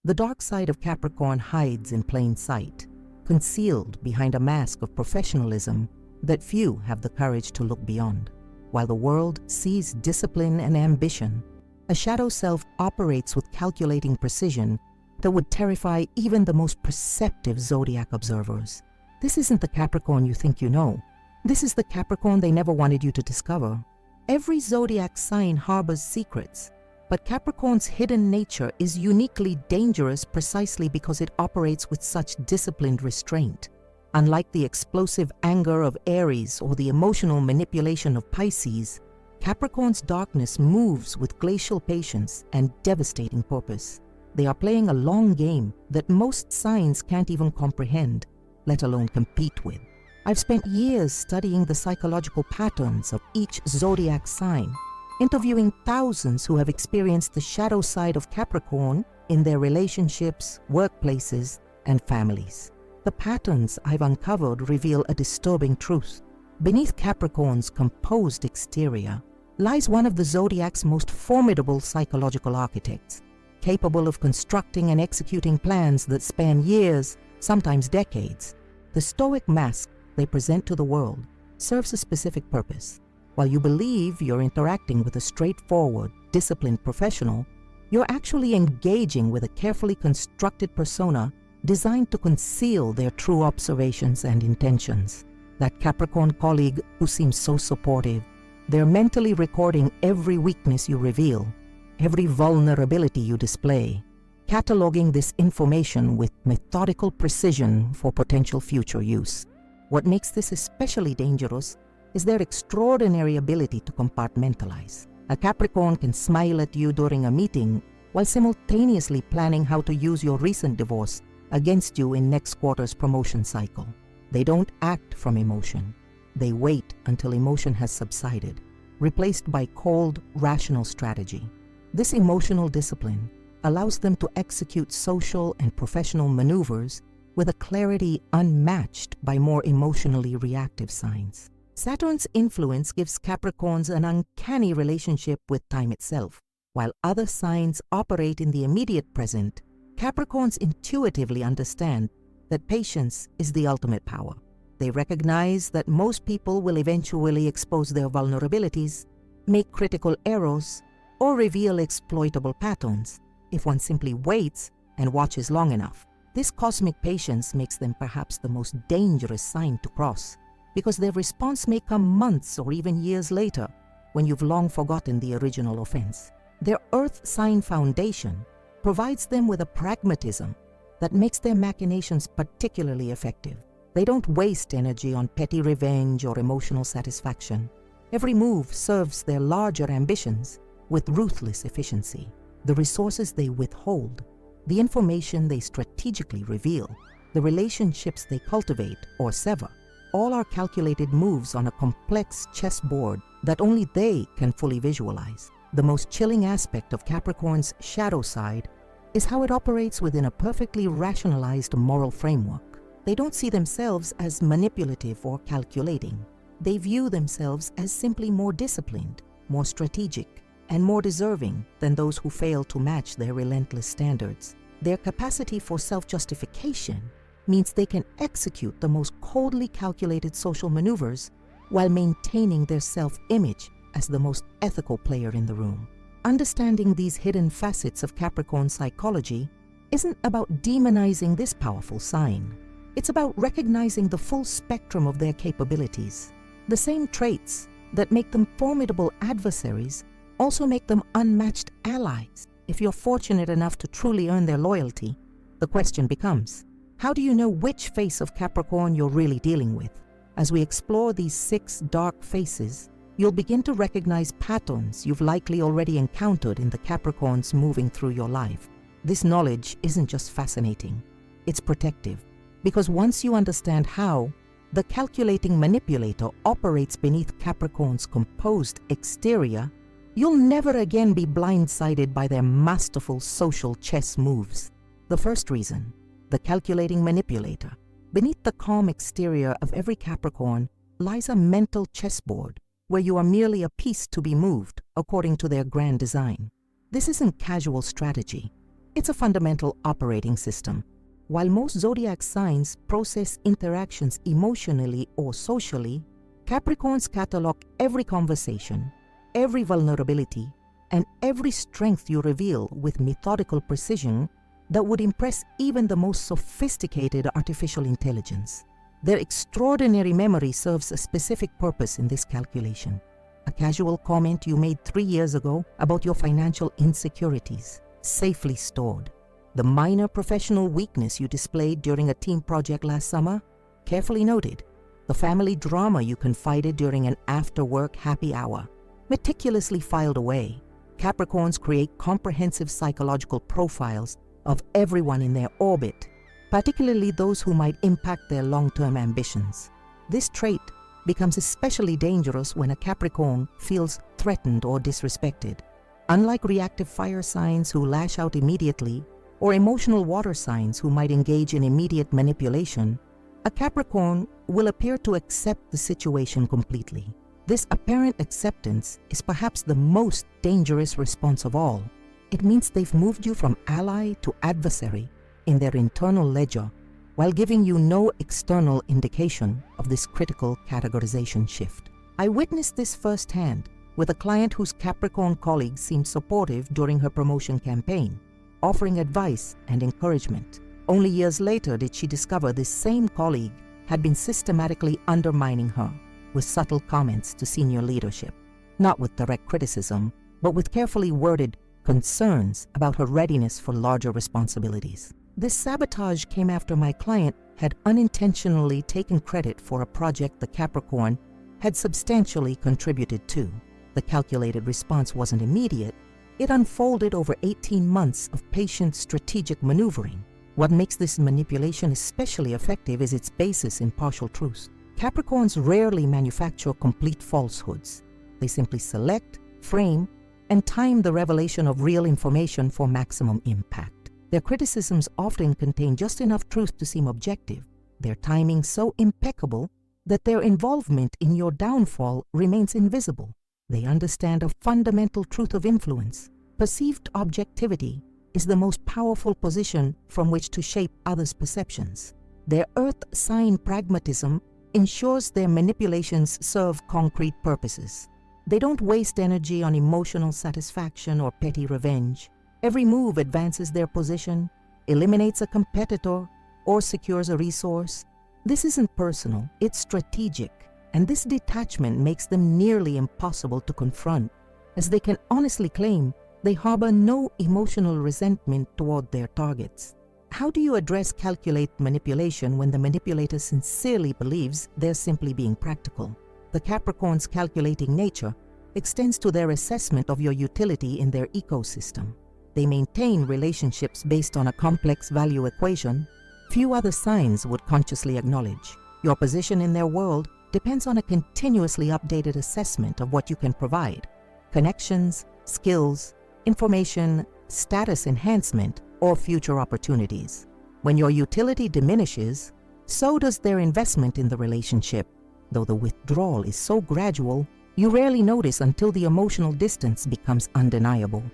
The dark side of Capricorn hides in plain sight, concealed behind a mask of professionalism that few have the courage to look beyond. While the world sees discipline and ambition, a shadow self operates with calculating precision that would terrify even the most perceptive zodiac observers. This isn't the Capricorn you think you know. This is the Capricorn they never wanted you to discover. Every zodiac sign harbors secrets, but Capricorn's hidden nature is uniquely dangerous precisely because it operates with such disciplined restraint. Unlike the explosive anger of Aries or the emotional manipulation of Pisces, Capricorn's darkness moves with glacial patience and devastating purpose. They are playing a long game that most signs can't even comprehend, let alone compete with. I've spent years studying the psychological patterns of each zodiac sign, interviewing thousands who have experienced the shadow side of Capricorn in their relationships, workplaces, and families. The patterns I've uncovered reveal a disturbing truth. Beneath Capricorn's composed exterior lies one of the zodiac's most formidable psychological architects, capable of constructing and executing plans that span years, sometimes decades. The stoic mask they present to the world serves a specific purpose. While you believe you're interacting with a straightforward, disciplined professional, you're actually engaging with a carefully constructed persona designed to conceal their true observations and intentions. That Capricorn colleague who seems so supportive, they're mentally recording every weakness you reveal, every vulnerability you display, cataloging this information with methodical precision for potential future use. What makes this especially dangerous is their extraordinary ability to compartmentalize. A Capricorn can smile at you during a meeting while simultaneously planning how to use your recent divorce against you in next quarter's promotion cycle. They don't act from emotion. They wait until emotion has subsided, replaced by cold, rational strategy. This emotional discipline allows them to execute social and professional maneuvers with a clarity unmatched by more emotionally reactive signs. Saturn's influence gives Capricorns an uncanny relationship with time itself. While other signs operate in the immediate present, Capricorns intuitively understand that patience is the ultimate power. They recognize that most people will eventually expose their vulnerabilities, make critical errors, or reveal exploitable patterns if one simply waits and watches long enough. This cosmic patience makes them perhaps the most dangerous sign to cross, because their response may come months or even years later when you've long forgotten the original offense. Their earth sign foundation provides them with a pragmatism that makes their machinations particularly effective. They don't waste energy on petty revenge or emotional satisfaction. Every move serves their larger ambitions with ruthless efficiency. The resources they withhold, the information they strategically reveal, the relationships they cultivate or sever, all are calculated moves on a complex chessboard that only they can fully visualize. The most chilling aspect of Capricorn's shadow side is how it operates within a perfectly rationalized moral framework. They don't see themselves as manipulative or calculating. They view themselves as simply more disciplined, more strategic, and more deserving than those who fail to match their relentless standards. Their capacity for self-justification means they can execute the most coldly calculated social maneuvers while maintaining their self-image as the most ethical player in the room. Understanding these hidden facets of Capricorn psychology isn't about demonizing this powerful sign. It's about recognizing the full spectrum of their capabilities. The same traits that make them formidable adversaries also make them unmatched allies. If you're fortunate enough to truly earn their loyalty, the question becomes, how do you know which face of Capricorn you're really dealing with? As we explore these 6 dark faces, you'll begin to recognize patterns you've likely already encountered in the Capricorns moving through your life. This knowledge isn't just fascinating, it's protective, because once you understand how the calculating manipulator operates beneath Capricorn's composed exterior, you'll never again be blindsided by their masterful social chess moves. The first reason, the calculating manipulator. Beneath the calm exterior of every Capricorn lies a mental chessboard where you are merely a piece to be moved according to their grand design. This isn't casual strategy. It's a fundamental operating system. While most zodiac signs process interactions emotionally or socially, Capricorns catalog every conversation, every vulnerability, and every strength you reveal with methodical precision that would impress even the most sophisticated artificial intelligence. Their extraordinary memory serves a specific purpose in this calculation. A casual comment you made 3 years ago about your financial insecurities, safely stored. The minor professional weakness you displayed during a team project last summer, carefully noted. The family drama you confided during an after-work happy hour, meticulously filed away. Capricorns create comprehensive psychological profiles of everyone in their orbit, particularly those who might impact their long-term ambitions. This trait becomes especially dangerous when a Capricorn feels threatened or disrespected. Unlike reactive fire signs who lash out immediately, or emotional water signs who might engage in immediate manipulation, a Capricorn will appear to accept the situation completely. This apparent acceptance is perhaps the most dangerous response of all. It means they've moved you from ally to adversary in their internal ledger, while giving you no external indication of this critical categorization shift. I witnessed this firsthand with a client whose Capricorn colleagues seemed supportive during her promotion campaign, offering advice and encouragement. Only years later did she discover this same colleague had been systematically undermining her with subtle comments to senior leadership, not with direct criticism, but with carefully worded concerns about her readiness for larger responsibilities. This sabotage came after my client had unintentionally taken credit for a project the Capricorn had substantially contributed to. The calculated response wasn't immediate. It unfolded over 18 months of patient strategic maneuvering. What makes this manipulation especially effective is its basis in partial truths. Capricorns rarely manufacture complete falsehoods. They simply select, frame, and time the revelation of real information for maximum impact. Their criticisms often contain just enough truth to seem objective, their timing so impeccable that their involvement in your downfall remains invisible. They understand a fundamental truth of influence. Perceived objectivity is the most powerful position from which to shape others' perceptions. Their earth sign pragmatism ensures their manipulations serve concrete purposes. They don't waste energy on emotional satisfaction or petty revenge. Every move advances their position, eliminates a competitor, or secures a resource. This isn't personal, it's strategic, and this detachment makes them nearly impossible to confront, as they can honestly claim they harbor no emotional resentment toward their targets. How do you address calculate manipulation when the manipulator sincerely believes they're simply being practical? The Capricorn's calculating nature extends to their assessment of your utility in their ecosystem. They maintain relationships based on a complex value equation few other signs would consciously acknowledge. Your position in their world depends on a continuously updated assessment of what you can provide: connections, skills, information, status enhancement, or future opportunities. When your utility diminishes, so does their investment in the relationship. Though the withdrawal is so gradual, you rarely notice until the emotional distance becomes undeniable.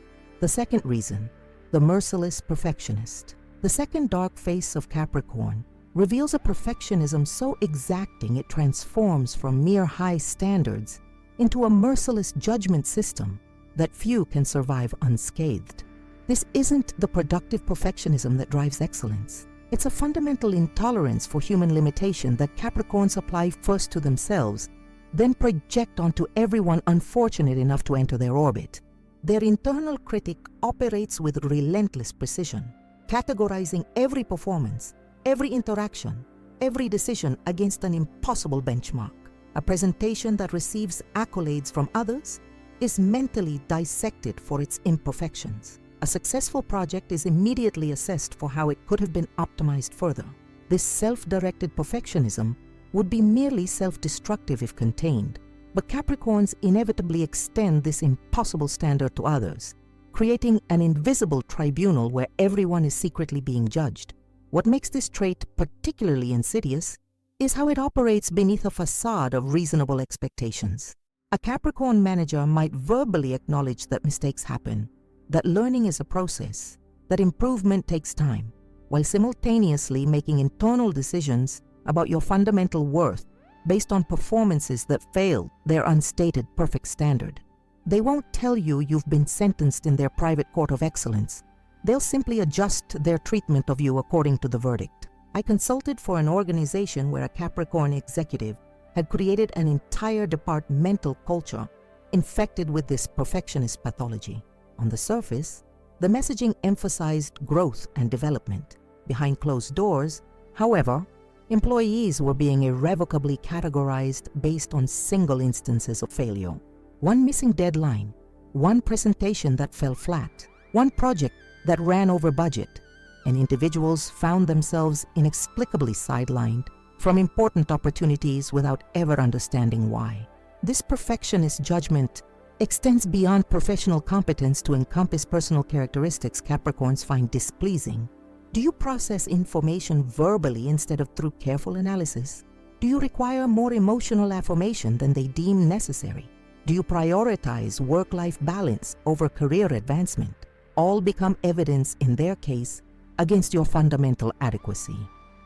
The second reason, the merciless perfectionist. The second dark face of Capricorn reveals a perfectionism so exacting it transforms from mere high standards into a merciless judgment system that few can survive unscathed. This isn't the productive perfectionism that drives excellence. It's a fundamental intolerance for human limitation that Capricorns apply first to themselves, then project onto everyone unfortunate enough to enter their orbit. Their internal critic operates with relentless precision, categorizing every performance, every interaction, every decision against an impossible benchmark. A presentation that receives accolades from others is mentally dissected for its imperfections. A successful project is immediately assessed for how it could have been optimized further. This self-directed perfectionism would be merely self-destructive if contained, but Capricorns inevitably extend this impossible standard to others, creating an invisible tribunal where everyone is secretly being judged. What makes this trait particularly insidious is how it operates beneath a facade of reasonable expectations. A Capricorn manager might verbally acknowledge that mistakes happen, that learning is a process, that improvement takes time, while simultaneously making internal decisions about your fundamental worth based on performances that fail their unstated perfect standard. They won't tell you you've been sentenced in their private court of excellence. They'll simply adjust their treatment of you according to the verdict. I consulted for an organization where a Capricorn executive had created an entire departmental culture infected with this perfectionist pathology. On the surface, the messaging emphasized growth and development. Behind closed doors, however, employees were being irrevocably categorized based on single instances of failure. One missing deadline, one presentation that fell flat, one project that ran over budget, and individuals found themselves inexplicably sidelined from important opportunities without ever understanding why. This perfectionist judgment extends beyond professional competence to encompass personal characteristics Capricorns find displeasing. Do you process information verbally instead of through careful analysis? Do you require more emotional affirmation than they deem necessary? Do you prioritize work-life balance over career advancement? All become evidence in their case against your fundamental adequacy.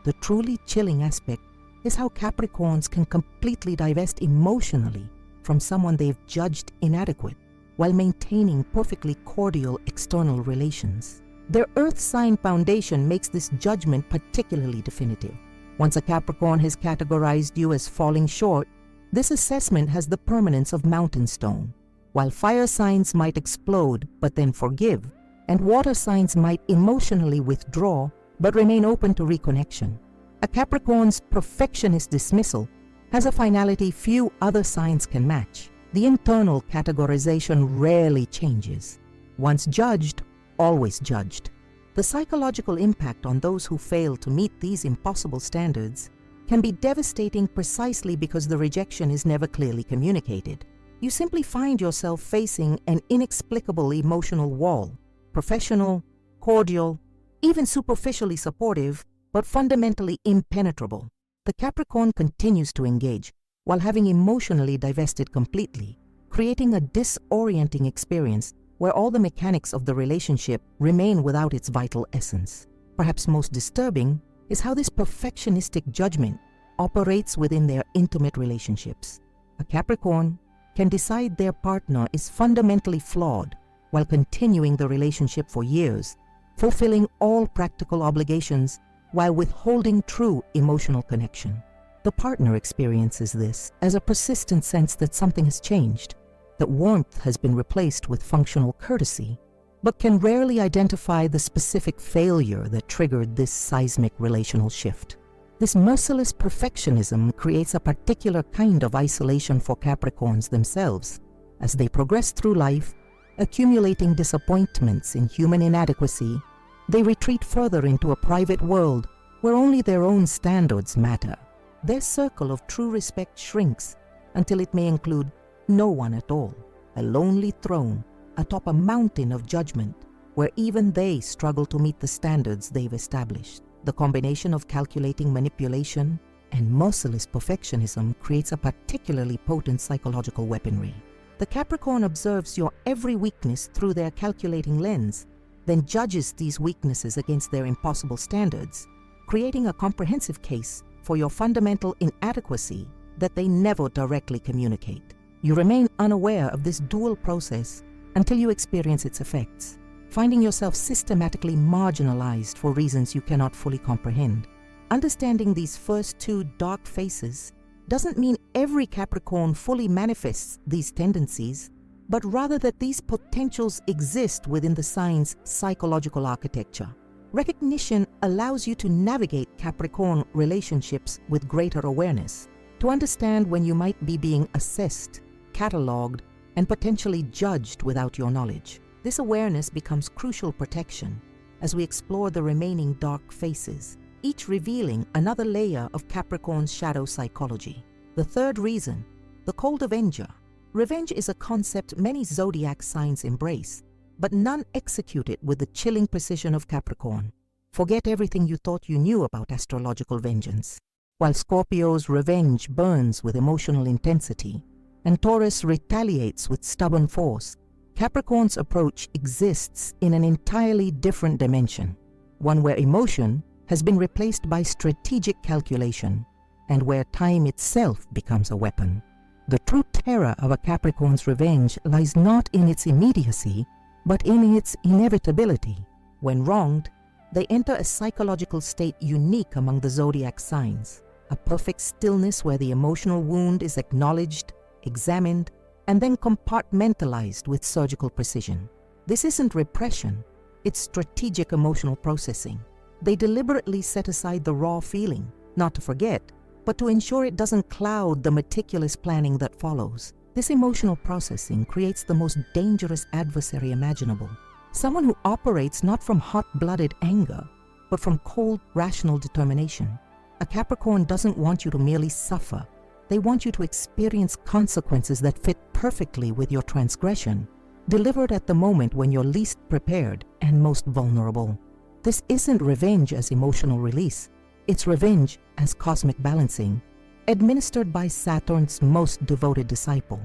The truly chilling aspect is how Capricorns can completely divest emotionally from someone they've judged inadequate while maintaining perfectly cordial external relations. Their earth sign foundation makes this judgment particularly definitive. Once a Capricorn has categorized you as falling short, this assessment has the permanence of mountain stone. While fire signs might explode but then forgive, and water signs might emotionally withdraw but remain open to reconnection, a Capricorn's perfectionist dismissal has a finality few other signs can match. The internal categorization rarely changes. Once judged, always judged. The psychological impact on those who fail to meet these impossible standards can be devastating precisely because the rejection is never clearly communicated. You simply find yourself facing an inexplicable emotional wall, professional, cordial, even superficially supportive, but fundamentally impenetrable. The Capricorn continues to engage while having emotionally divested completely, creating a disorienting experience where all the mechanics of the relationship remain without its vital essence. Perhaps most disturbing is how this perfectionistic judgment operates within their intimate relationships. A Capricorn can decide their partner is fundamentally flawed while continuing the relationship for years, fulfilling all practical obligations while withholding true emotional connection. The partner experiences this as a persistent sense that something has changed, that warmth has been replaced with functional courtesy, but can rarely identify the specific failure that triggered this seismic relational shift. This merciless perfectionism creates a particular kind of isolation for Capricorns themselves. As they progress through life, accumulating disappointments in human inadequacy, they retreat further into a private world where only their own standards matter. Their circle of true respect shrinks until it may include no one at all, a lonely throne atop a mountain of judgment where even they struggle to meet the standards they've established. The combination of calculating manipulation and merciless perfectionism creates a particularly potent psychological weaponry. The Capricorn observes your every weakness through their calculating lens, then judges these weaknesses against their impossible standards, creating a comprehensive case for your fundamental inadequacy that they never directly communicate. You remain unaware of this dual process until you experience its effects, finding yourself systematically marginalized for reasons you cannot fully comprehend. Understanding these first two dark faces doesn't mean every Capricorn fully manifests these tendencies, but rather that these potentials exist within the sign's psychological architecture. Recognition allows you to navigate Capricorn relationships with greater awareness, to understand when you might be being assessed, catalogued, and potentially judged without your knowledge. This awareness becomes crucial protection as we explore the remaining dark faces, each revealing another layer of Capricorn's shadow psychology. The third reason, the cold avenger. Revenge is a concept many zodiac signs embrace, but none execute it with the chilling precision of Capricorn. Forget everything you thought you knew about astrological vengeance. While Scorpio's revenge burns with emotional intensity, and Taurus retaliates with stubborn force, Capricorn's approach exists in an entirely different dimension, one where emotion has been replaced by strategic calculation and where time itself becomes a weapon. The true terror of a Capricorn's revenge lies not in its immediacy, but in its inevitability. When wronged, they enter a psychological state unique among the zodiac signs, a perfect stillness where the emotional wound is acknowledged, examined, and then compartmentalized with surgical precision. This isn't repression, it's strategic emotional processing. They deliberately set aside the raw feeling, not to forget, but to ensure it doesn't cloud the meticulous planning that follows. This emotional processing creates the most dangerous adversary imaginable. Someone who operates not from hot-blooded anger, but from cold, rational determination. A Capricorn doesn't want you to merely suffer. They want you to experience consequences that fit perfectly with your transgression, delivered at the moment when you're least prepared and most vulnerable. This isn't revenge as emotional release. It's revenge as cosmic balancing, administered by Saturn's most devoted disciple.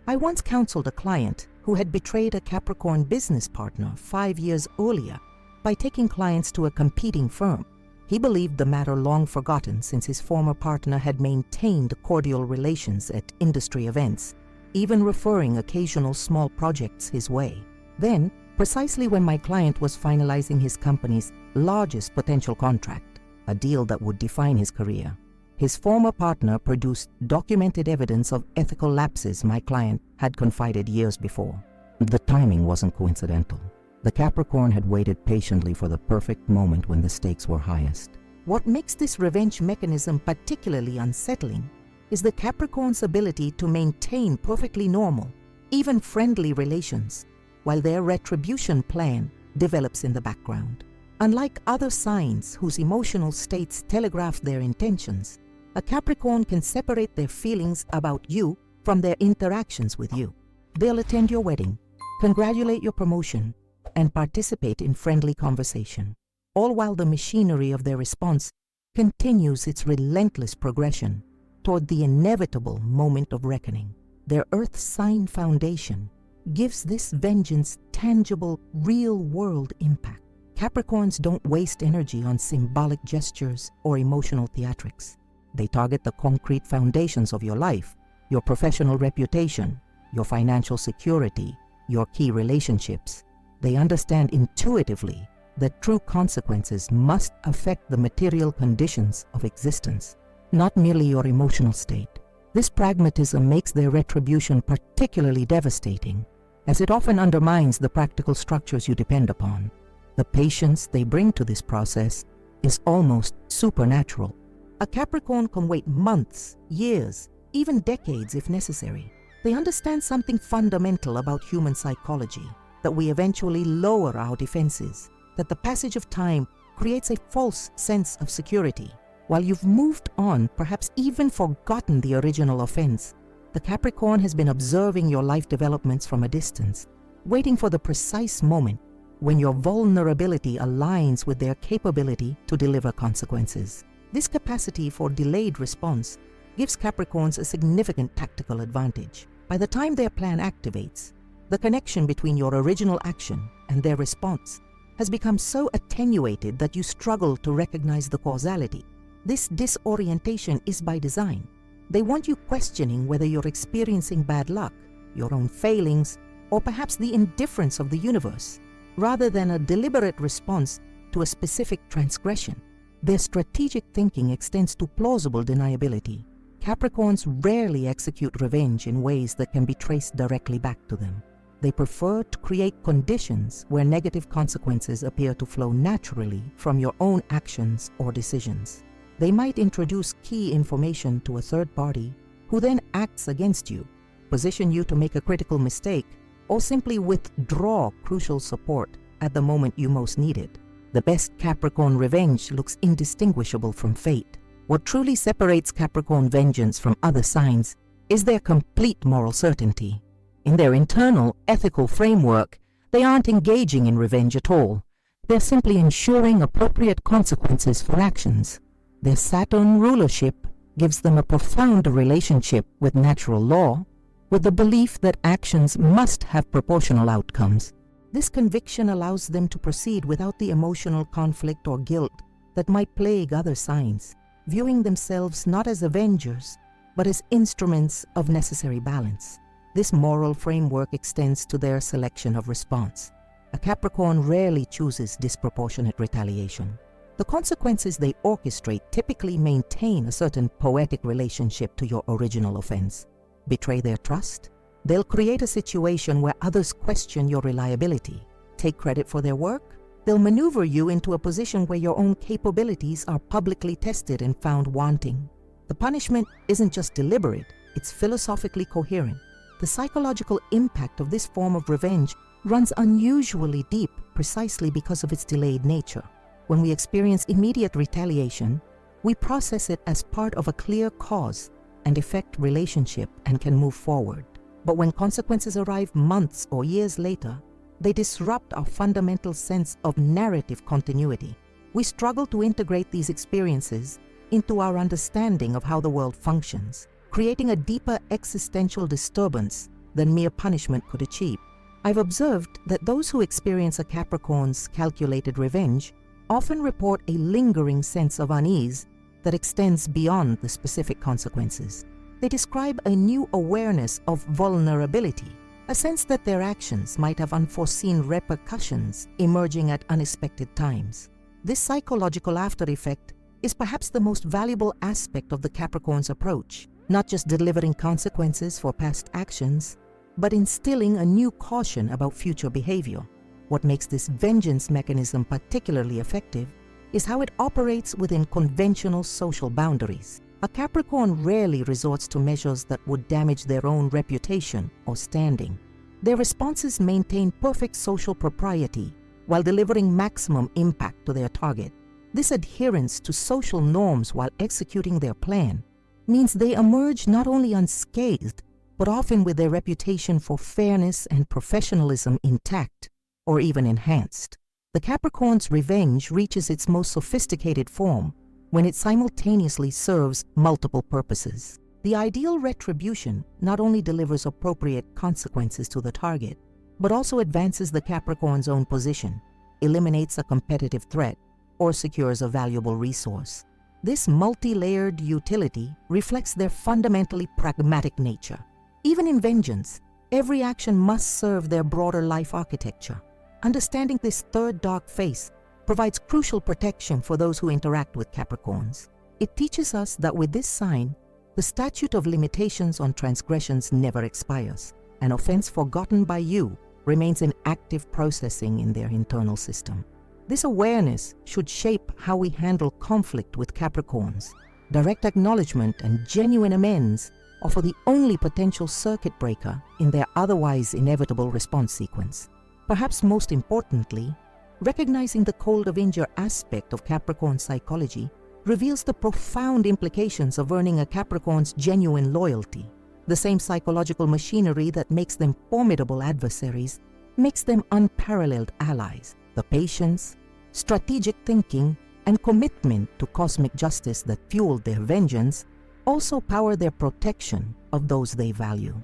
I once counseled a client who had betrayed a Capricorn business partner 5 years earlier by taking clients to a competing firm. He believed the matter long forgotten since his former partner had maintained cordial relations at industry events, even referring occasional small projects his way. Then, precisely when my client was finalizing his company's largest potential contract, a deal that would define his career, his former partner produced documented evidence of ethical lapses my client had confided years before. The timing wasn't coincidental. The Capricorn had waited patiently for the perfect moment when the stakes were highest. What makes this revenge mechanism particularly unsettling is the Capricorn's ability to maintain perfectly normal, even friendly relations, while their retribution plan develops in the background. Unlike other signs whose emotional states telegraph their intentions, a Capricorn can separate their feelings about you from their interactions with you. They'll attend your wedding, congratulate your promotion, and participate in friendly conversation, all while the machinery of their response continues its relentless progression toward the inevitable moment of reckoning. Their earth sign foundation gives this vengeance tangible, real-world impact. Capricorns don't waste energy on symbolic gestures or emotional theatrics. They target the concrete foundations of your life, your professional reputation, your financial security, your key relationships. They understand intuitively that true consequences must affect the material conditions of existence, not merely your emotional state. This pragmatism makes their retribution particularly devastating, as it often undermines the practical structures you depend upon. The patience they bring to this process is almost supernatural. A Capricorn can wait months, years, even decades if necessary. They understand something fundamental about human psychology, that we eventually lower our defenses, that the passage of time creates a false sense of security. While you've moved on, perhaps even forgotten the original offense, the Capricorn has been observing your life developments from a distance, waiting for the precise moment when your vulnerability aligns with their capability to deliver consequences. This capacity for delayed response gives Capricorns a significant tactical advantage. By the time their plan activates, the connection between your original action and their response has become so attenuated that you struggle to recognize the causality. This disorientation is by design. They want you questioning whether you're experiencing bad luck, your own failings, or perhaps the indifference of the universe, rather than a deliberate response to a specific transgression. Their strategic thinking extends to plausible deniability. Capricorns rarely execute revenge in ways that can be traced directly back to them. They prefer to create conditions where negative consequences appear to flow naturally from your own actions or decisions. They might introduce key information to a third party who then acts against you, position you to make a critical mistake, or simply withdraw crucial support at the moment you most need it. The best Capricorn revenge looks indistinguishable from fate. What truly separates Capricorn vengeance from other signs is their complete moral certainty. In their internal ethical framework, they aren't engaging in revenge at all. They're simply ensuring appropriate consequences for actions. Their Saturn rulership gives them a profound relationship with natural law, with the belief that actions must have proportional outcomes. This conviction allows them to proceed without the emotional conflict or guilt that might plague other signs, viewing themselves not as avengers, but as instruments of necessary balance. This moral framework extends to their selection of response. A Capricorn rarely chooses disproportionate retaliation. The consequences they orchestrate typically maintain a certain poetic relationship to your original offense. Betray their trust? They'll create a situation where others question your reliability. Take credit for their work? They'll maneuver you into a position where your own capabilities are publicly tested and found wanting. The punishment isn't just deliberate, it's philosophically coherent. The psychological impact of this form of revenge runs unusually deep precisely because of its delayed nature. When we experience immediate retaliation, we process it as part of a clear cause and effect relationship and can move forward. But when consequences arrive months or years later, they disrupt our fundamental sense of narrative continuity. We struggle to integrate these experiences into our understanding of how the world functions, creating a deeper existential disturbance than mere punishment could achieve. I've observed that those who experience a Capricorn's calculated revenge often report a lingering sense of unease that extends beyond the specific consequences. They describe a new awareness of vulnerability, a sense that their actions might have unforeseen repercussions emerging at unexpected times. This psychological after effect is perhaps the most valuable aspect of the Capricorn's approach, not just delivering consequences for past actions, but instilling a new caution about future behavior. What makes this vengeance mechanism particularly effective is how it operates within conventional social boundaries. A Capricorn rarely resorts to measures that would damage their own reputation or standing. Their responses maintain perfect social propriety while delivering maximum impact to their target. This adherence to social norms while executing their plan means they emerge not only unscathed, but often with their reputation for fairness and professionalism intact or even enhanced. The Capricorn's revenge reaches its most sophisticated form when it simultaneously serves multiple purposes. The ideal retribution not only delivers appropriate consequences to the target, but also advances the Capricorn's own position, eliminates a competitive threat, or secures a valuable resource. This multi-layered utility reflects their fundamentally pragmatic nature. Even in vengeance, every action must serve their broader life architecture. Understanding this third dark face provides crucial protection for those who interact with Capricorns. It teaches us that with this sign, the statute of limitations on transgressions never expires. An offense forgotten by you remains in active processing in their internal system. This awareness should shape how we handle conflict with Capricorns. Direct acknowledgement and genuine amends offer the only potential circuit breaker in their otherwise inevitable response sequence. Perhaps most importantly, recognizing the cold avenger aspect of Capricorn psychology reveals the profound implications of earning a Capricorn's genuine loyalty. The same psychological machinery that makes them formidable adversaries makes them unparalleled allies. The patience, strategic thinking, and commitment to cosmic justice that fueled their vengeance also power their protection of those they value.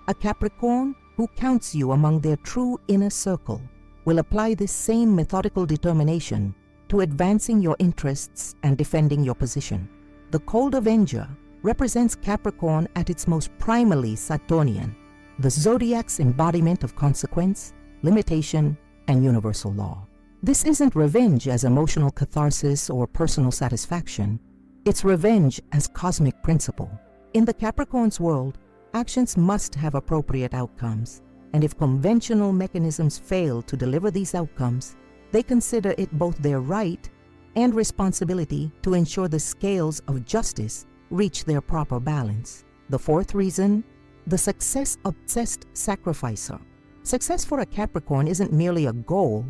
A Capricorn who counts you among their true inner circle will apply this same methodical determination to advancing your interests and defending your position. The Cold Avenger represents Capricorn at its most primally Saturnian, the Zodiac's embodiment of consequence, limitation, and universal law. This isn't revenge as emotional catharsis or personal satisfaction. It's revenge as cosmic principle. In the Capricorn's world, actions must have appropriate outcomes, and if conventional mechanisms fail to deliver these outcomes, they consider it both their right and responsibility to ensure the scales of justice reach their proper balance. The fourth reason, the success-obsessed sacrificer. Success for a Capricorn isn't merely a goal,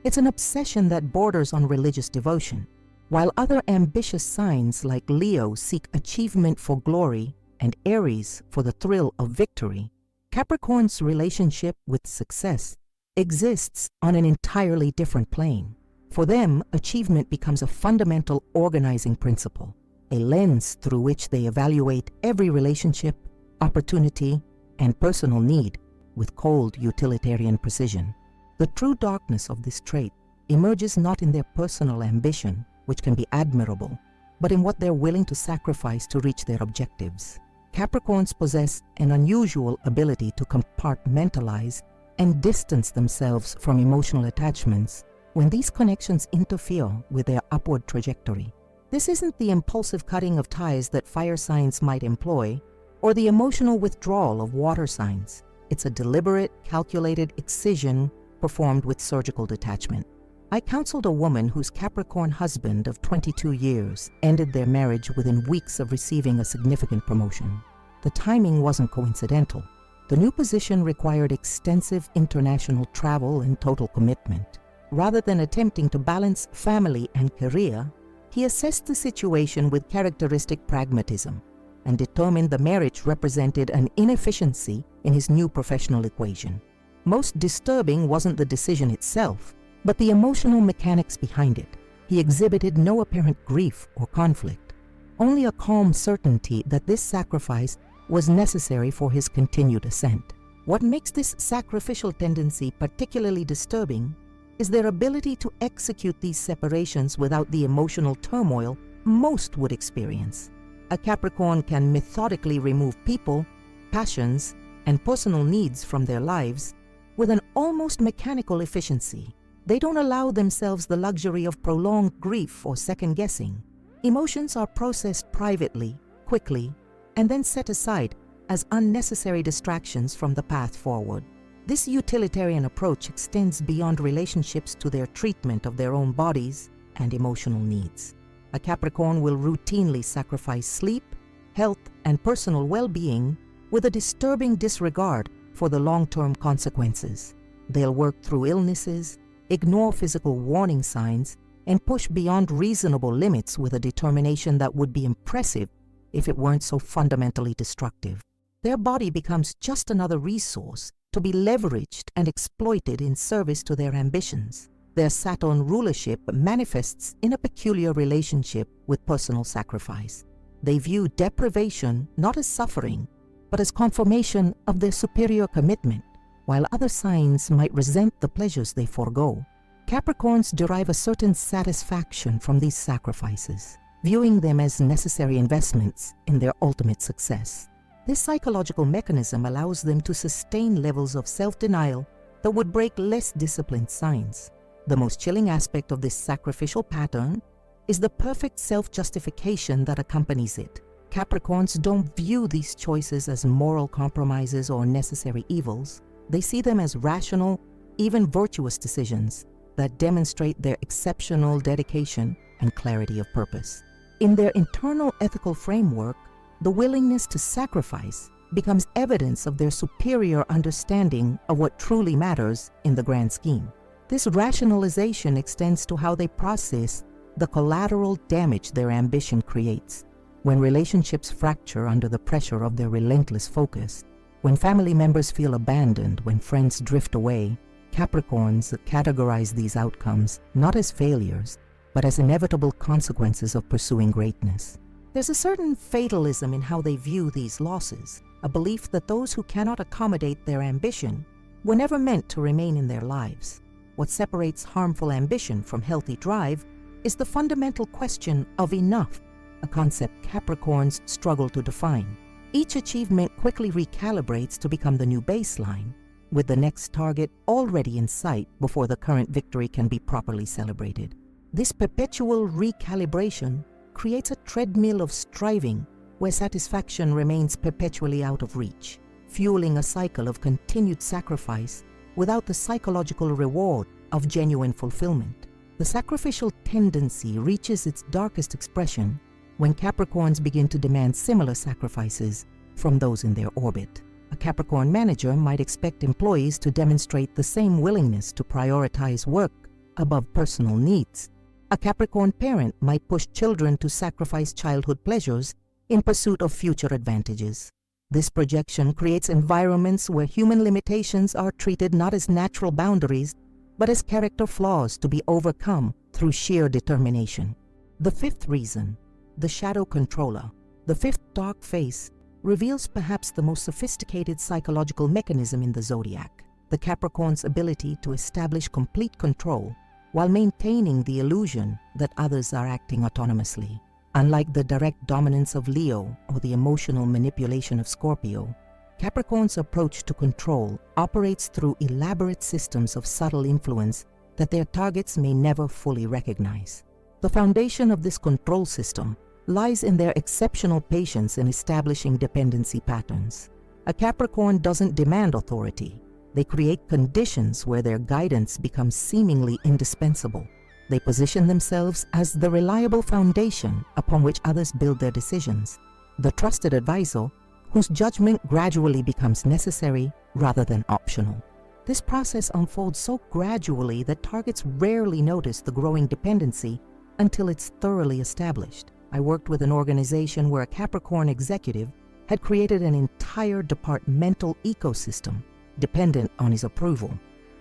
it's an obsession that borders on religious devotion. While other ambitious signs like Leo seek achievement for glory and Aries for the thrill of victory, Capricorn's relationship with success exists on an entirely different plane. For them, achievement becomes a fundamental organizing principle, a lens through which they evaluate every relationship, opportunity, and personal need with cold utilitarian precision. The true darkness of this trait emerges not in their personal ambition, which can be admirable, but in what they're willing to sacrifice to reach their objectives. Capricorns possess an unusual ability to compartmentalize and distance themselves from emotional attachments when these connections interfere with their upward trajectory. This isn't the impulsive cutting of ties that fire signs might employ, or the emotional withdrawal of water signs. It's a deliberate, calculated excision performed with surgical detachment. I counseled a woman whose Capricorn husband of 22 years ended their marriage within weeks of receiving a significant promotion. The timing wasn't coincidental. The new position required extensive international travel and total commitment. Rather than attempting to balance family and career, he assessed the situation with characteristic pragmatism and determined the marriage represented an inefficiency in his new professional equation. Most disturbing wasn't the decision itself, but the emotional mechanics behind it. He exhibited no apparent grief or conflict, only a calm certainty that this sacrifice was necessary for his continued ascent. What makes this sacrificial tendency particularly disturbing is their ability to execute these separations without the emotional turmoil most would experience. A Capricorn can methodically remove people, passions, and personal needs from their lives with an almost mechanical efficiency. They don't allow themselves the luxury of prolonged grief or second-guessing. Emotions are processed privately, quickly, and then set aside as unnecessary distractions from the path forward. This utilitarian approach extends beyond relationships to their treatment of their own bodies and emotional needs. A Capricorn will routinely sacrifice sleep, health, and personal well-being with a disturbing disregard for the long-term consequences. They'll work through illnesses, ignore physical warning signs, and push beyond reasonable limits with a determination that would be impressive if it weren't so fundamentally destructive. Their body becomes just another resource to be leveraged and exploited in service to their ambitions. Their Saturn rulership manifests in a peculiar relationship with personal sacrifice. They view deprivation not as suffering, but as confirmation of their superior commitment, while other signs might resent the pleasures they forego. Capricorns derive a certain satisfaction from these sacrifices, viewing them as necessary investments in their ultimate success. This psychological mechanism allows them to sustain levels of self-denial that would break less disciplined signs. The most chilling aspect of this sacrificial pattern is the perfect self-justification that accompanies it. Capricorns don't view these choices as moral compromises or necessary evils. They see them as rational, even virtuous decisions that demonstrate their exceptional dedication and clarity of purpose. In their internal ethical framework, the willingness to sacrifice becomes evidence of their superior understanding of what truly matters in the grand scheme. This rationalization extends to how they process the collateral damage their ambition creates. When relationships fracture under the pressure of their relentless focus, when family members feel abandoned, when friends drift away, Capricorns categorize these outcomes not as failures, but as inevitable consequences of pursuing greatness. There's a certain fatalism in how they view these losses, a belief that those who cannot accommodate their ambition were never meant to remain in their lives. What separates harmful ambition from healthy drive is the fundamental question of enough, a concept Capricorns struggle to define. Each achievement quickly recalibrates to become the new baseline, with the next target already in sight before the current victory can be properly celebrated. This perpetual recalibration creates a treadmill of striving where satisfaction remains perpetually out of reach, fueling a cycle of continued sacrifice without the psychological reward of genuine fulfillment. The sacrificial tendency reaches its darkest expression when Capricorns begin to demand similar sacrifices from those in their orbit. A Capricorn manager might expect employees to demonstrate the same willingness to prioritize work above personal needs. A Capricorn parent might push children to sacrifice childhood pleasures in pursuit of future advantages. This projection creates environments where human limitations are treated not as natural boundaries, but as character flaws to be overcome through sheer determination. The fifth reason, the shadow controller, the fifth dark face, reveals perhaps the most sophisticated psychological mechanism in the zodiac, the Capricorn's ability to establish complete control while maintaining the illusion that others are acting autonomously. Unlike the direct dominance of Leo or the emotional manipulation of Scorpio, Capricorn's approach to control operates through elaborate systems of subtle influence that their targets may never fully recognize. The foundation of this control system lies in their exceptional patience in establishing dependency patterns. A Capricorn doesn't demand authority. They create conditions where their guidance becomes seemingly indispensable. They position themselves as the reliable foundation upon which others build their decisions, the trusted advisor whose judgment gradually becomes necessary rather than optional. This process unfolds so gradually that targets rarely notice the growing dependency until it's thoroughly established. I worked with an organization where a Capricorn executive had created an entire departmental ecosystem dependent on his approval,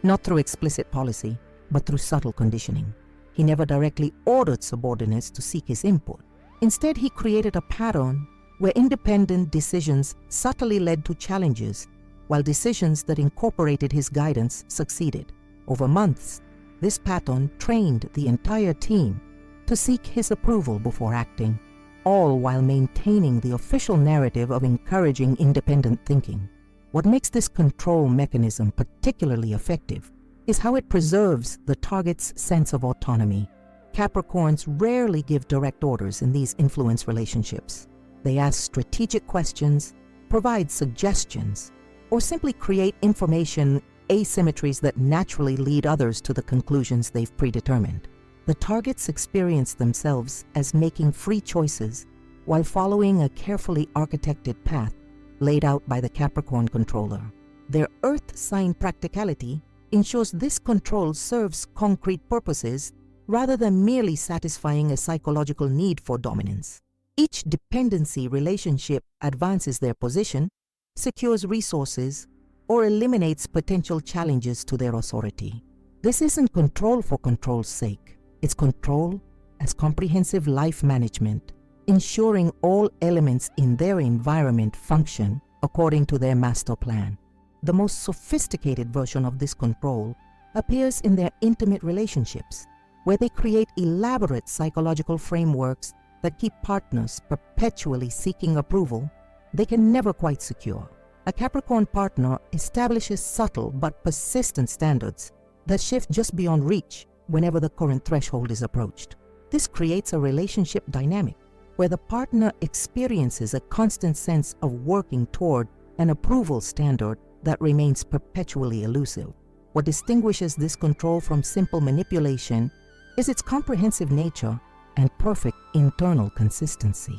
not through explicit policy, but through subtle conditioning. He never directly ordered subordinates to seek his input. Instead, he created a pattern where independent decisions subtly led to challenges, while decisions that incorporated his guidance succeeded. Over months, this pattern trained the entire team to seek his approval before acting, all while maintaining the official narrative of encouraging independent thinking. What makes this control mechanism particularly effective is how it preserves the target's sense of autonomy. Capricorns rarely give direct orders in these influence relationships. They ask strategic questions, provide suggestions, or simply create information asymmetries that naturally lead others to the conclusions they've predetermined. The targets experience themselves as making free choices while following a carefully architected path laid out by the Capricorn controller. Their Earth sign practicality ensures this control serves concrete purposes rather than merely satisfying a psychological need for dominance. Each dependency relationship advances their position, secures resources, or eliminates potential challenges to their authority. This isn't control for control's sake. It's control as comprehensive life management, ensuring all elements in their environment function according to their master plan. The most sophisticated version of this control appears in their intimate relationships, where they create elaborate psychological frameworks that keep partners perpetually seeking approval they can never quite secure. A Capricorn partner establishes subtle but persistent standards that shift just beyond reach whenever the current threshold is approached. This creates a relationship dynamic where the partner experiences a constant sense of working toward an approval standard that remains perpetually elusive. What distinguishes this control from simple manipulation is its comprehensive nature and perfect internal consistency.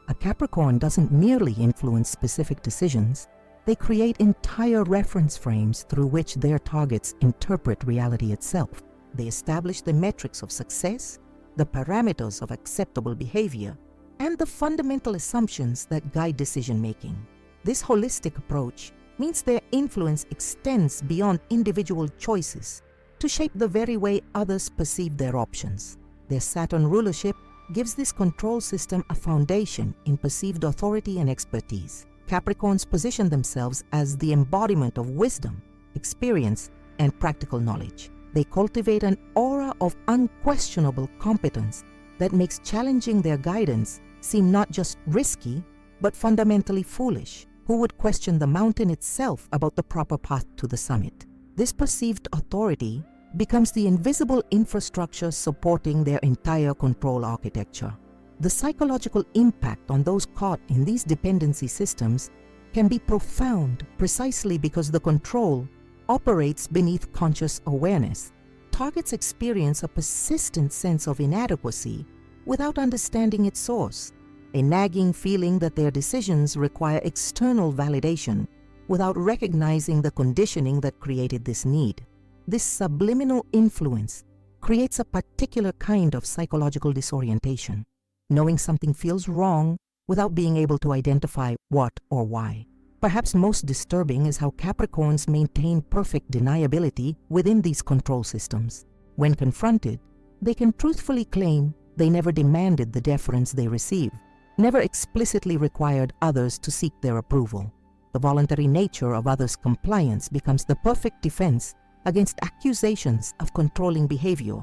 A Capricorn doesn't merely influence specific decisions, they create entire reference frames through which their targets interpret reality itself. They establish the metrics of success, the parameters of acceptable behavior, and the fundamental assumptions that guide decision-making. This holistic approach means their influence extends beyond individual choices to shape the very way others perceive their options. Their Saturn rulership gives this control system a foundation in perceived authority and expertise. Capricorns position themselves as the embodiment of wisdom, experience, and practical knowledge. They cultivate an aura of unquestionable competence that makes challenging their guidance seem not just risky, but fundamentally foolish. Who would question the mountain itself about the proper path to the summit? This perceived authority becomes the invisible infrastructure supporting their entire control architecture. The psychological impact on those caught in these dependency systems can be profound precisely because the control operates beneath conscious awareness. Targets experience a persistent sense of inadequacy without understanding its source, a nagging feeling that their decisions require external validation without recognizing the conditioning that created this need. This subliminal influence creates a particular kind of psychological disorientation, knowing something feels wrong without being able to identify what or why. Perhaps most disturbing is how Capricorns maintain perfect deniability within these control systems. When confronted, they can truthfully claim they never demanded the deference they receive, never explicitly required others to seek their approval. The voluntary nature of others' compliance becomes the perfect defense against accusations of controlling behavior,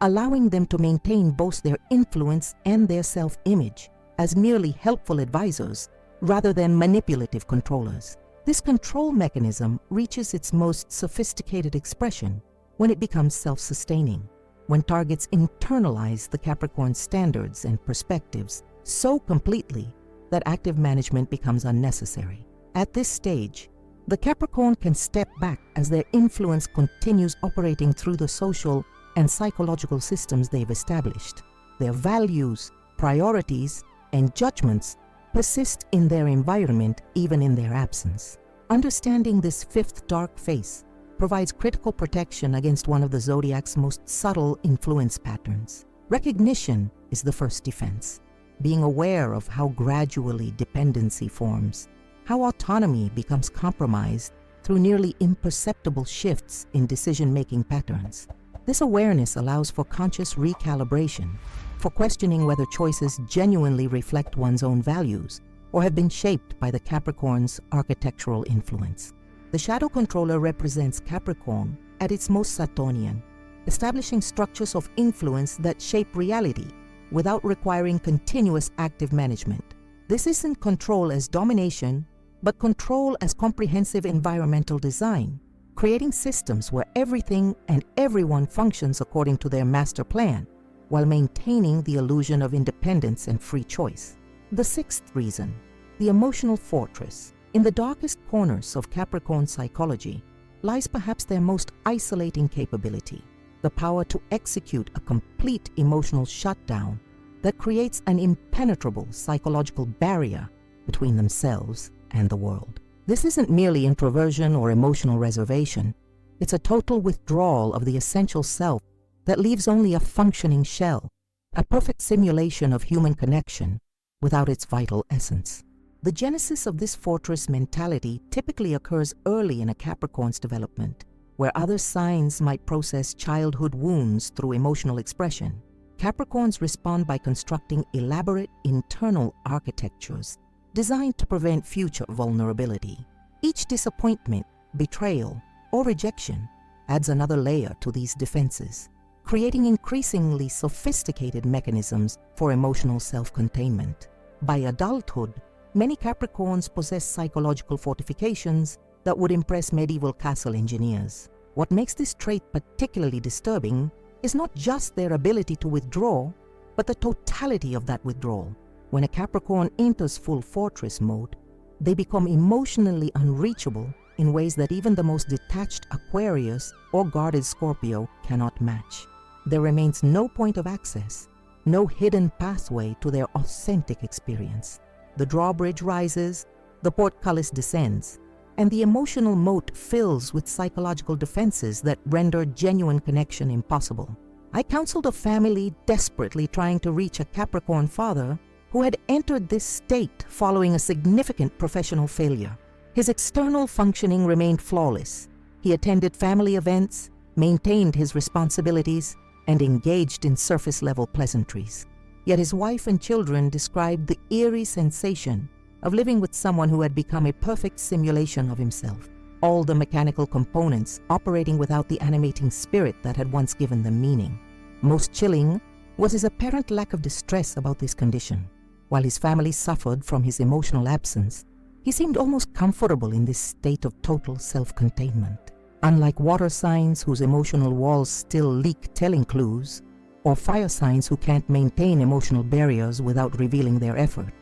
allowing them to maintain both their influence and their self-image as merely helpful advisors rather than manipulative controllers. This control mechanism reaches its most sophisticated expression when it becomes self-sustaining, when targets internalize the Capricorn standards and perspectives so completely that active management becomes unnecessary. At this stage, the Capricorn can step back as their influence continues operating through the social and psychological systems they've established. Their values, priorities, and judgments persist in their environment even in their absence. Understanding this fifth dark face provides critical protection against one of the Zodiac's most subtle influence patterns. Recognition is the first defense. Being aware of how gradually dependency forms, how autonomy becomes compromised through nearly imperceptible shifts in decision-making patterns. This awareness allows for conscious recalibration, for questioning whether choices genuinely reflect one's own values or have been shaped by the Capricorn's architectural influence. The shadow controller represents Capricorn at its most Saturnian, establishing structures of influence that shape reality without requiring continuous active management. This isn't control as domination, but control as comprehensive environmental design, creating systems where everything and everyone functions according to their master plan, while maintaining the illusion of independence and free choice. The sixth reason, the emotional fortress. In the darkest corners of Capricorn psychology lies perhaps their most isolating capability, the power to execute a complete emotional shutdown that creates an impenetrable psychological barrier between themselves and the world. This isn't merely introversion or emotional reservation. It's a total withdrawal of the essential self that leaves only a functioning shell, a perfect simulation of human connection without its vital essence. The genesis of this fortress mentality typically occurs early in a Capricorn's development, where other signs might process childhood wounds through emotional expression. Capricorns respond by constructing elaborate internal architectures designed to prevent future vulnerability. Each disappointment, betrayal, or rejection adds another layer to these defenses, creating increasingly sophisticated mechanisms for emotional self-containment. By adulthood, many Capricorns possess psychological fortifications that would impress medieval castle engineers. What makes this trait particularly disturbing is not just their ability to withdraw, but the totality of that withdrawal. When a Capricorn enters full fortress mode, they become emotionally unreachable in ways that even the most detached Aquarius or guarded Scorpio cannot match. There remains no point of access, no hidden pathway to their authentic experience. The drawbridge rises, the portcullis descends, and the emotional moat fills with psychological defenses that render genuine connection impossible. I counseled a family desperately trying to reach a Capricorn father who had entered this state following a significant professional failure. His external functioning remained flawless. He attended family events, maintained his responsibilities, and engaged in surface-level pleasantries. Yet his wife and children described the eerie sensation of living with someone who had become a perfect simulation of himself, all the mechanical components operating without the animating spirit that had once given them meaning. Most chilling was his apparent lack of distress about this condition. While his family suffered from his emotional absence, he seemed almost comfortable in this state of total self-containment. Unlike water signs whose emotional walls still leak telling clues, or fire signs who can't maintain emotional barriers without revealing their effort,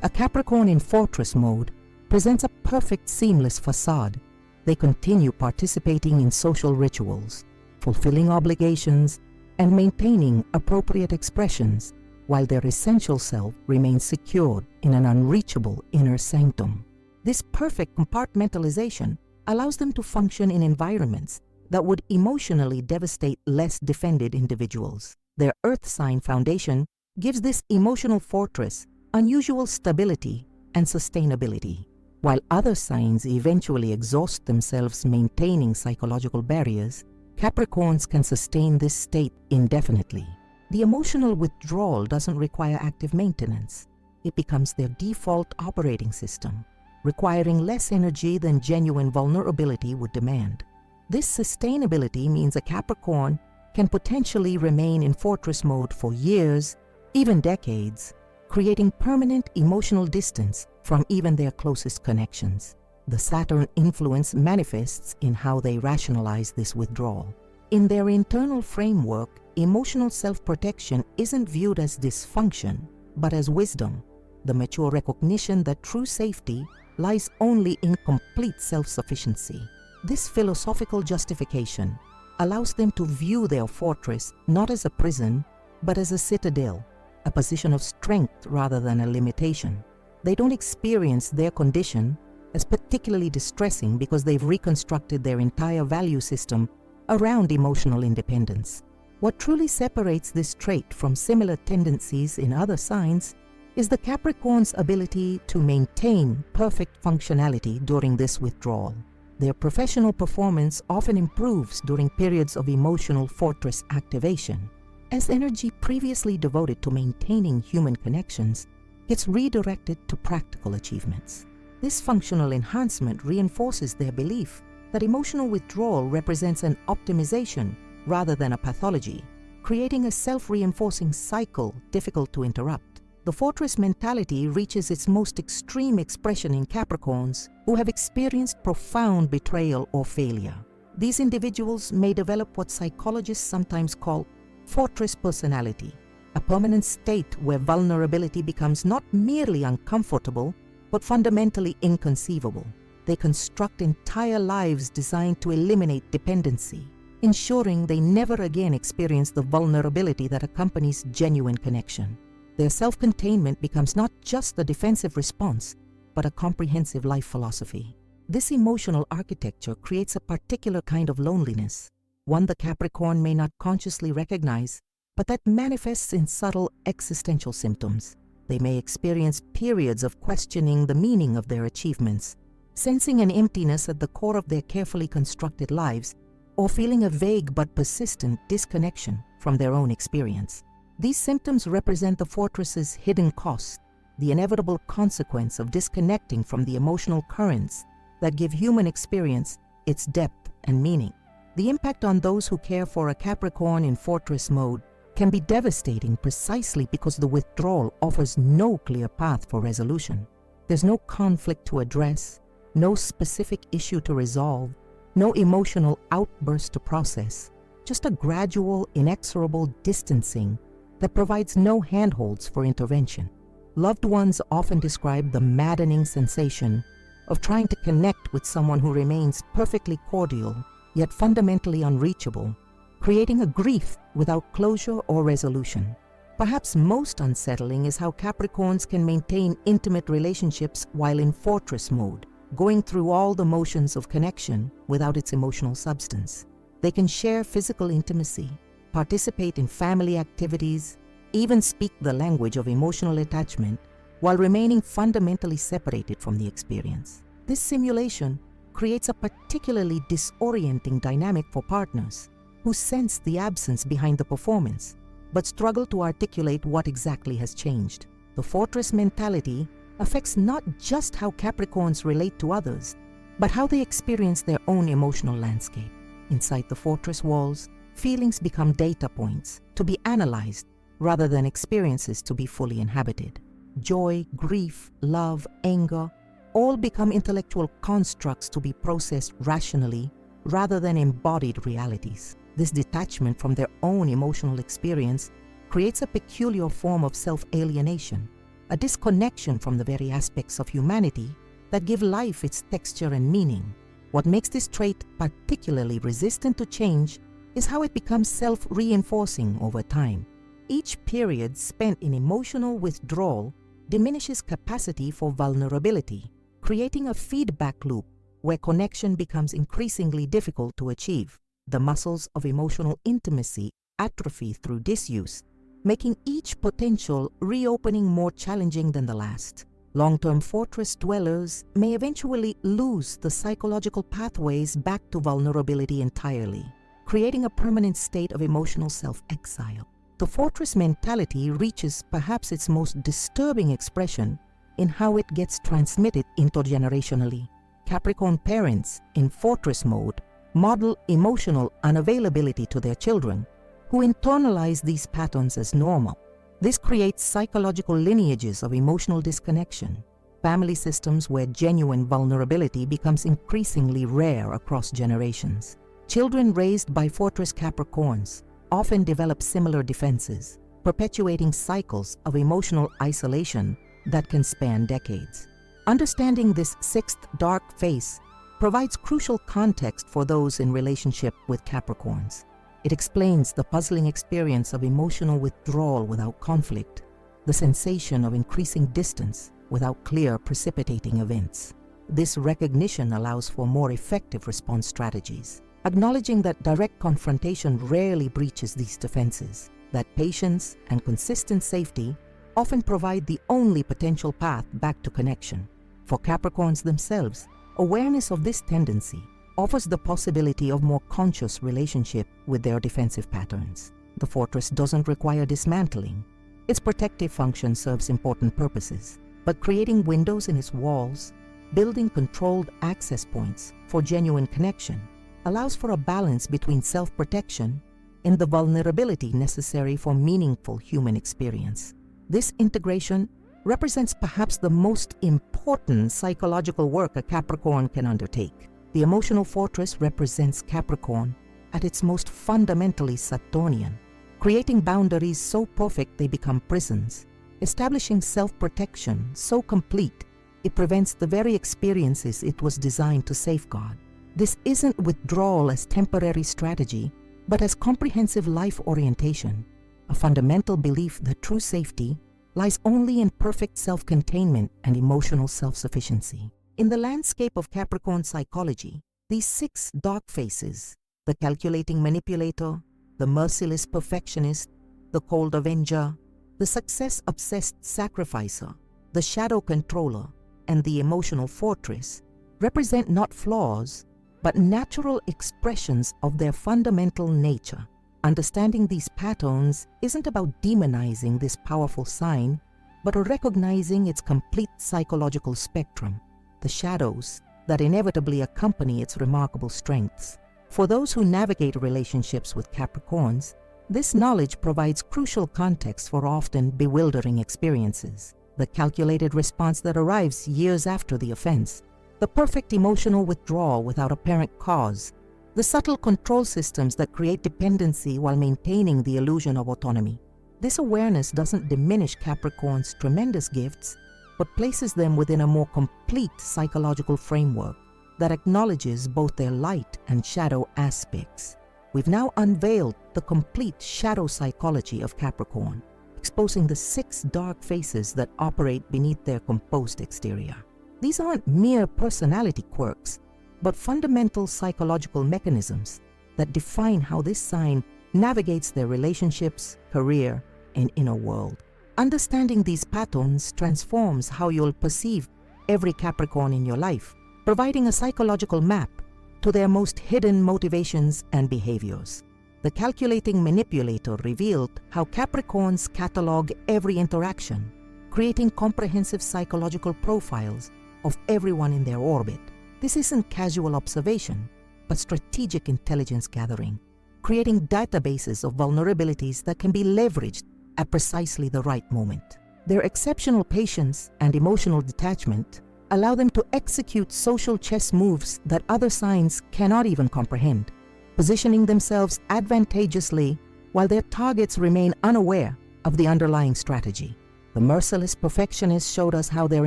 a Capricorn in fortress mode presents a perfect seamless facade. They continue participating in social rituals, fulfilling obligations, and maintaining appropriate expressions, while their essential self remains secured in an unreachable inner sanctum. This perfect compartmentalization allows them to function in environments that would emotionally devastate less defended individuals. Their earth sign foundation gives this emotional fortress unusual stability and sustainability. While other signs eventually exhaust themselves maintaining psychological barriers, Capricorns can sustain this state indefinitely. The emotional withdrawal doesn't require active maintenance. it becomes their default operating system, requiring less energy than genuine vulnerability would demand. This sustainability means a Capricorn can potentially remain in fortress mode for years, even decades, creating permanent emotional distance from even their closest connections. The Saturn influence manifests in how they rationalize this withdrawal. In their internal framework, emotional self-protection isn't viewed as dysfunction, but as wisdom, the mature recognition that true safety lies only in complete self-sufficiency. This philosophical justification allows them to view their fortress not as a prison, but as a citadel, a position of strength rather than a limitation. They don't experience their condition as particularly distressing because they've reconstructed their entire value system around emotional independence. What truly separates this trait from similar tendencies in other signs is the Capricorn's ability to maintain perfect functionality during this withdrawal. Their professional performance often improves during periods of emotional fortress activation, as energy previously devoted to maintaining human connections gets redirected to practical achievements. This functional enhancement reinforces their belief that emotional withdrawal represents an optimization rather than a pathology, creating a self-reinforcing cycle difficult to interrupt. The fortress mentality reaches its most extreme expression in Capricorns who have experienced profound betrayal or failure. These individuals may develop what psychologists sometimes call fortress personality, a permanent state where vulnerability becomes not merely uncomfortable, but fundamentally inconceivable. They construct entire lives designed to eliminate dependency, ensuring they never again experience the vulnerability that accompanies genuine connection. Their self-containment becomes not just a defensive response, but a comprehensive life philosophy. This emotional architecture creates a particular kind of loneliness, one the Capricorn may not consciously recognize, but that manifests in subtle existential symptoms. They may experience periods of questioning the meaning of their achievements, sensing an emptiness at the core of their carefully constructed lives, or feeling a vague but persistent disconnection from their own experience. These symptoms represent the fortress's hidden cost, the inevitable consequence of disconnecting from the emotional currents that give human experience its depth and meaning. The impact on those who care for a Capricorn in fortress mode can be devastating precisely because the withdrawal offers no clear path for resolution. There's no conflict to address, no specific issue to resolve, no emotional outburst to process, just a gradual, inexorable distancing that provides no handholds for intervention. Loved ones often describe the maddening sensation of trying to connect with someone who remains perfectly cordial, yet fundamentally unreachable, creating a grief without closure or resolution. Perhaps most unsettling is how Capricorns can maintain intimate relationships while in fortress mode, going through all the motions of connection without its emotional substance. They can share physical intimacy, participate in family activities, even speak the language of emotional attachment while remaining fundamentally separated from the experience. This simulation creates a particularly disorienting dynamic for partners who sense the absence behind the performance but struggle to articulate what exactly has changed. The fortress mentality affects not just how Capricorns relate to others, but how they experience their own emotional landscape. Inside the fortress walls, feelings become data points to be analyzed rather than experiences to be fully inhabited. Joy, grief, love, anger, all become intellectual constructs to be processed rationally rather than embodied realities. This detachment from their own emotional experience creates a peculiar form of self-alienation, a disconnection from the very aspects of humanity that give life its texture and meaning. What makes this trait particularly resistant to change is how it becomes self-reinforcing over time. Each period spent in emotional withdrawal diminishes capacity for vulnerability, creating a feedback loop where connection becomes increasingly difficult to achieve. The muscles of emotional intimacy atrophy through disuse, making each potential reopening more challenging than the last. Long-term fortress dwellers may eventually lose the psychological pathways back to vulnerability entirely, creating a permanent state of emotional self-exile. The fortress mentality reaches perhaps its most disturbing expression in how it gets transmitted intergenerationally. Capricorn parents in fortress mode model emotional unavailability to their children, who internalize these patterns as normal. This creates psychological lineages of emotional disconnection, family systems where genuine vulnerability becomes increasingly rare across generations. Children raised by fortress Capricorns often develop similar defenses, perpetuating cycles of emotional isolation that can span decades. Understanding this sixth dark face provides crucial context for those in relationship with Capricorns. It explains the puzzling experience of emotional withdrawal without conflict, the sensation of increasing distance without clear precipitating events. This recognition allows for more effective response strategies, acknowledging that direct confrontation rarely breaches these defenses, that patience and consistent safety often provide the only potential path back to connection. For Capricorns themselves, awareness of this tendency offers the possibility of more conscious relationship with their defensive patterns. The fortress doesn't require dismantling. Its protective function serves important purposes, but creating windows in its walls, building controlled access points for genuine connection, allows for a balance between self-protection and the vulnerability necessary for meaningful human experience. This integration represents perhaps the most important psychological work a Capricorn can undertake. The emotional fortress represents Capricorn at its most fundamentally Saturnian, creating boundaries so perfect they become prisons, establishing self-protection so complete it prevents the very experiences it was designed to safeguard. This isn't withdrawal as temporary strategy, but as comprehensive life orientation, a fundamental belief that true safety lies only in perfect self-containment and emotional self-sufficiency. In the landscape of Capricorn psychology, these six dark faces, the calculating manipulator, the merciless perfectionist, the cold avenger, the success-obsessed sacrificer, the shadow controller, and the emotional fortress, represent not flaws, but natural expressions of their fundamental nature. Understanding these patterns isn't about demonizing this powerful sign, but recognizing its complete psychological spectrum, the shadows that inevitably accompany its remarkable strengths. For those who navigate relationships with Capricorns, this knowledge provides crucial context for often bewildering experiences. The calculated response that arrives years after the offense, the perfect emotional withdrawal without apparent cause, the subtle control systems that create dependency while maintaining the illusion of autonomy. This awareness doesn't diminish Capricorn's tremendous gifts, but places them within a more complete psychological framework that acknowledges both their light and shadow aspects. We've now unveiled the complete shadow psychology of Capricorn, exposing the six dark faces that operate beneath their composed exterior. These aren't mere personality quirks, but fundamental psychological mechanisms that define how this sign navigates their relationships, career, and inner world. Understanding these patterns transforms how you'll perceive every Capricorn in your life, providing a psychological map to their most hidden motivations and behaviors. The calculating manipulator revealed how Capricorns catalog every interaction, creating comprehensive psychological profiles of everyone in their orbit. This isn't casual observation, but strategic intelligence gathering, creating databases of vulnerabilities that can be leveraged at precisely the right moment. Their exceptional patience and emotional detachment allow them to execute social chess moves that other signs cannot even comprehend, positioning themselves advantageously while their targets remain unaware of the underlying strategy. The merciless perfectionist showed us how their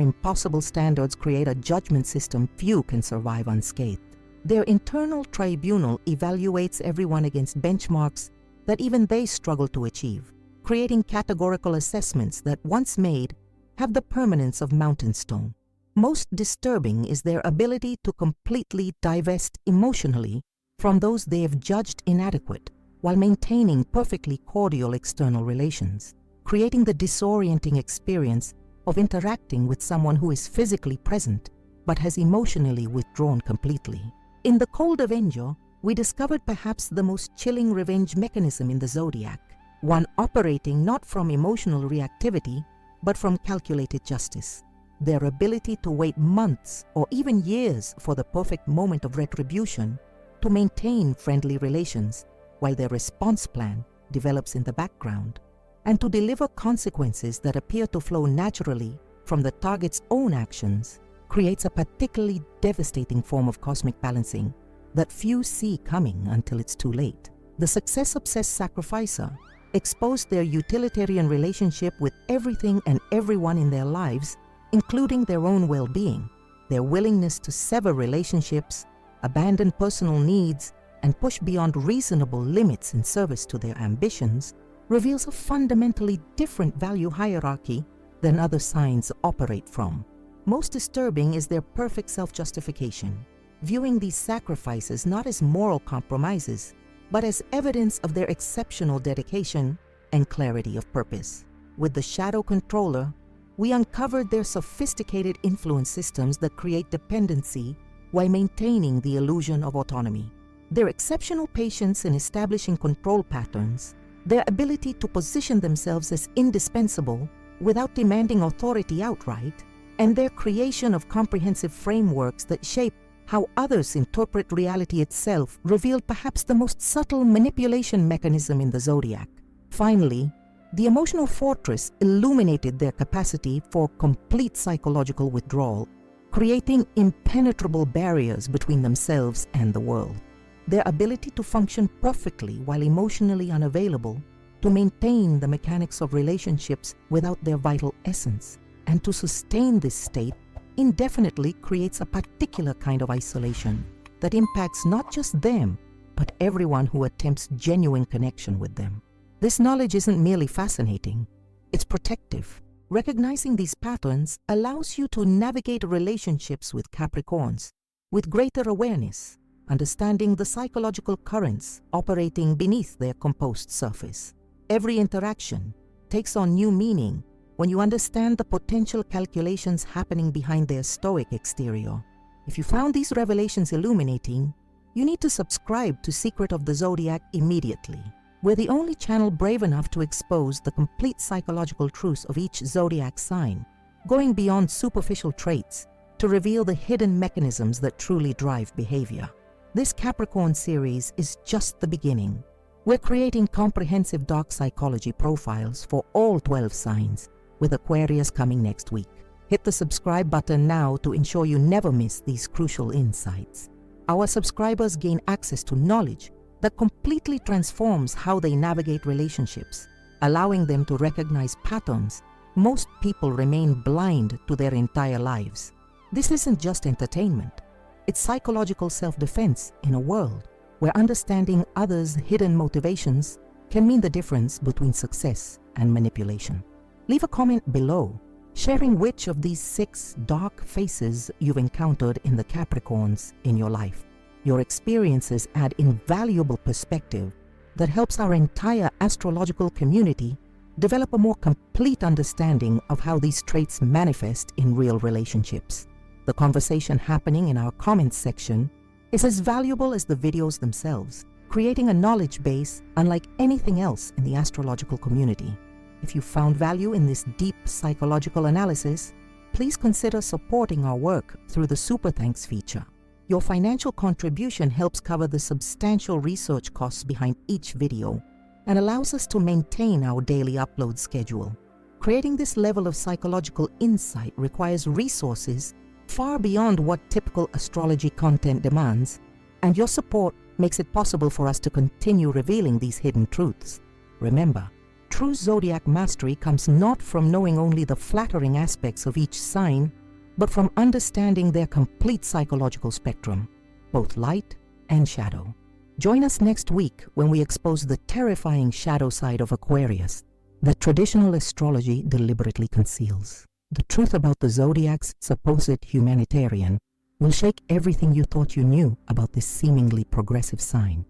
impossible standards create a judgment system few can survive unscathed. Their internal tribunal evaluates everyone against benchmarks that even they struggle to achieve, creating categorical assessments that, once made, have the permanence of mountain stone. Most disturbing is their ability to completely divest emotionally from those they have judged inadequate, while maintaining perfectly cordial external relations, creating the disorienting experience of interacting with someone who is physically present but has emotionally withdrawn completely. In The Cold Avenger, we discovered perhaps the most chilling revenge mechanism in the Zodiac, one operating not from emotional reactivity, but from calculated justice. Their ability to wait months or even years for the perfect moment of retribution to maintain friendly relations while their response plan develops in the background, and to deliver consequences that appear to flow naturally from the target's own actions creates a particularly devastating form of cosmic balancing that few see coming until it's too late. The success-obsessed sacrificer exposed their utilitarian relationship with everything and everyone in their lives, including their own well-being. Their willingness to sever relationships, abandon personal needs, and push beyond reasonable limits in service to their ambitions reveals a fundamentally different value hierarchy than other signs operate from. Most disturbing is their perfect self-justification, viewing these sacrifices not as moral compromises, but as evidence of their exceptional dedication and clarity of purpose. With the shadow controller, we uncovered their sophisticated influence systems that create dependency while maintaining the illusion of autonomy. Their exceptional patience in establishing control patterns, their ability to position themselves as indispensable without demanding authority outright, and their creation of comprehensive frameworks that shape how others interpret reality itself revealed perhaps the most subtle manipulation mechanism in the Zodiac. Finally, the emotional fortress illuminated their capacity for complete psychological withdrawal, creating impenetrable barriers between themselves and the world. Their ability to function perfectly while emotionally unavailable, to maintain the mechanics of relationships without their vital essence, and to sustain this state indefinitely creates a particular kind of isolation that impacts not just them, but everyone who attempts genuine connection with them. This knowledge isn't merely fascinating, it's protective. Recognizing these patterns allows you to navigate relationships with Capricorns with greater awareness, understanding the psychological currents operating beneath their composed surface. Every interaction takes on new meaning when you understand the potential calculations happening behind their stoic exterior. If you found these revelations illuminating, you need to subscribe to Secret of the Zodiac immediately. We're the only channel brave enough to expose the complete psychological truths of each zodiac sign, going beyond superficial traits to reveal the hidden mechanisms that truly drive behavior. This Capricorn series is just the beginning. We're creating comprehensive dark psychology profiles for all 12 signs, with Aquarius coming next week. Hit the subscribe button now to ensure you never miss these crucial insights. Our subscribers gain access to knowledge that completely transforms how they navigate relationships, allowing them to recognize patterns most people remain blind to their entire lives. This isn't just entertainment, it's psychological self-defense in a world where understanding others' hidden motivations can mean the difference between success and manipulation. Leave a comment below, sharing which of these 6 dark faces you've encountered in the Capricorns in your life. Your experiences add invaluable perspective that helps our entire astrological community develop a more complete understanding of how these traits manifest in real relationships. The conversation happening in our comments section is as valuable as the videos themselves, creating a knowledge base unlike anything else in the astrological community. If you found value in this deep psychological analysis, please consider supporting our work through the Super Thanks feature. Your financial contribution helps cover the substantial research costs behind each video and allows us to maintain our daily upload schedule. Creating this level of psychological insight requires resources far beyond what typical astrology content demands, and your support makes it possible for us to continue revealing these hidden truths. Remember, true zodiac mastery comes not from knowing only the flattering aspects of each sign, but from understanding their complete psychological spectrum, both light and shadow. Join us next week when we expose the terrifying shadow side of Aquarius that traditional astrology deliberately conceals. The truth about the zodiac's supposed humanitarian will shake everything you thought you knew about this seemingly progressive sign.